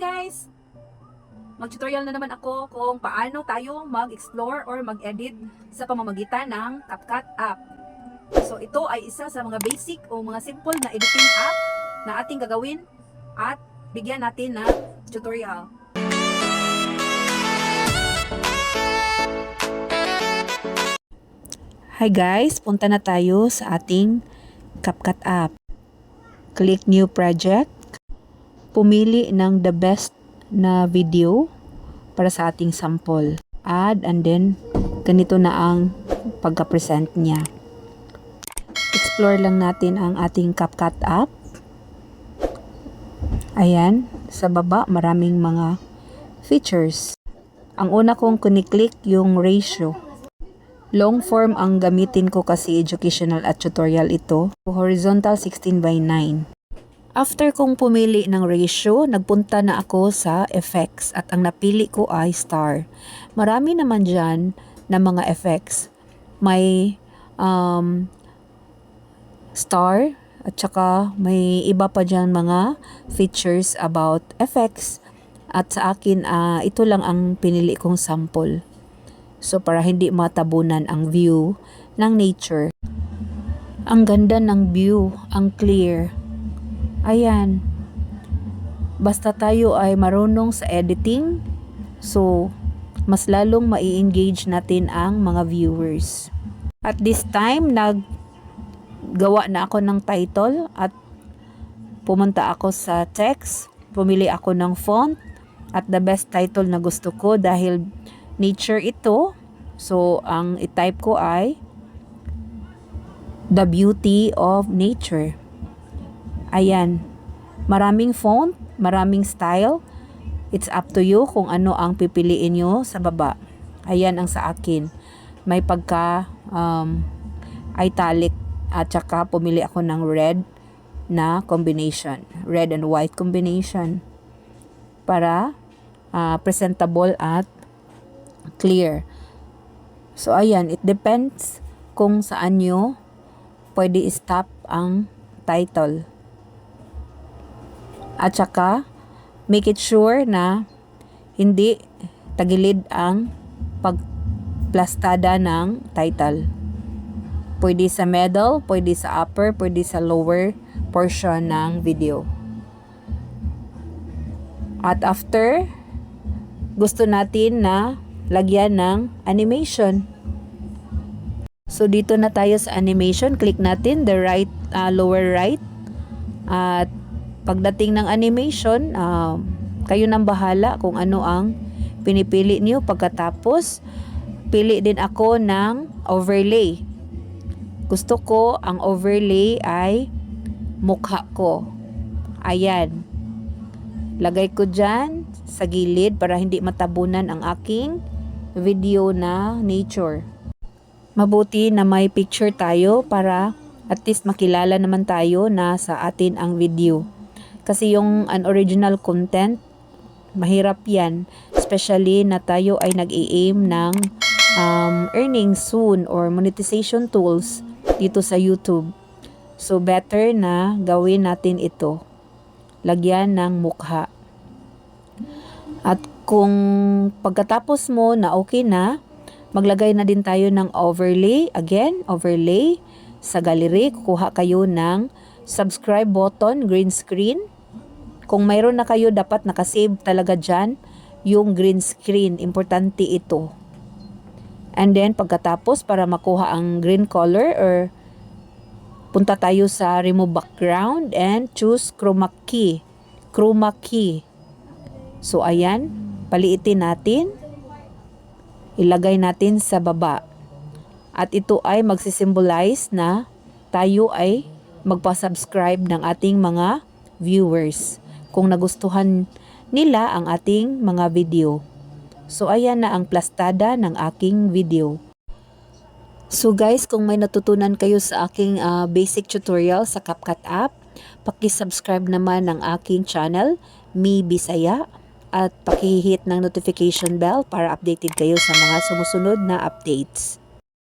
guys! Mag-tutorial na naman ako kung paano tayo mag-explore or mag-edit sa pamamagitan ng CapCut app. So ito ay isa sa mga basic o mga simple na editing app na ating gagawin at bigyan natin ng tutorial. Hi guys! Punta na tayo sa ating CapCut app. Click New Project. Pumili ng the best na video para sa ating sample. Add and then ganito na ang pagka-present niya. Explore lang natin ang ating CapCut app. Ayan, sa baba maraming mga features. Ang una kong kuniklik yung ratio. Long form ang gamitin ko kasi educational at tutorial ito. Horizontal 16:9. After kong pumili ng ratio, nagpunta na ako sa effects at ang napili ko ay star. Marami naman dyan na mga effects. May star at saka may iba pa dyan mga features about effects. At sa akin, ito lang ang pinili kong sample. So para hindi matabunan ang view ng nature. Ang ganda ng view, ang clear. Ayan. Basta tayo ay marunong sa editing, so mas lalong mai-engage natin ang mga viewers. At this time, naggawa na ako ng title at pumunta ako sa text. Pumili ako ng font at the best title na gusto ko dahil nature ito. So, ang i-type ko ay The Beauty of Nature. Ayan. Maraming font, maraming style. It's up to you kung ano ang pipiliin nyo sa baba. Ayan ang sa akin. May pagka italic at saka pumili ako ng red na combination. Red and white combination. Para presentable at clear. So, ayan. It depends kung saan nyo pwede stop ang title. At saka, make it sure na hindi tagilid ang pagplastada ng title. Pwede sa middle, pwede sa upper, pwede sa lower portion ng video. At after, gusto natin na lagyan ng animation. So, dito na tayo sa animation. Click natin the right, lower right. At pagdating ng animation, kayo nang bahala kung ano ang pinipili niyo. Pagkatapos, pili din ako ng overlay. Gusto ko ang overlay ay mukha ko. Ayan. Lagay ko dyan sa gilid para hindi matabunan ang aking video na nature. Mabuti na may picture tayo para at least makilala naman tayo na sa atin ang video. Kasi yung unoriginal content, mahirap yan. Especially na tayo ay nag-i-aim ng earning soon or monetization tools dito sa YouTube. So better na gawin natin ito. Lagyan ng mukha. At kung pagkatapos mo na okay na, maglagay na din tayo ng overlay. Again, overlay. Sa gallery, kukuha kayo ng subscribe button, green screen. Kung mayroon na kayo, dapat nakasave talaga dyan yung green screen. Importante ito. And then, pagkatapos, para makuha ang green color, or punta tayo sa remove background and choose chroma key. Chroma key. So, ayan. Paliitin natin. Ilagay natin sa baba. At ito ay magsisimbolize na tayo ay magpa-subscribe ng ating mga viewers kung nagustuhan nila ang ating mga video. So, ayan na ang plastada ng aking video. So guys, kung may natutunan kayo sa aking basic tutorial sa CapCut app, paki-subscribe naman ng aking channel, Mi Bisaya, at paki-hit ng notification bell para updated kayo sa mga sumusunod na updates.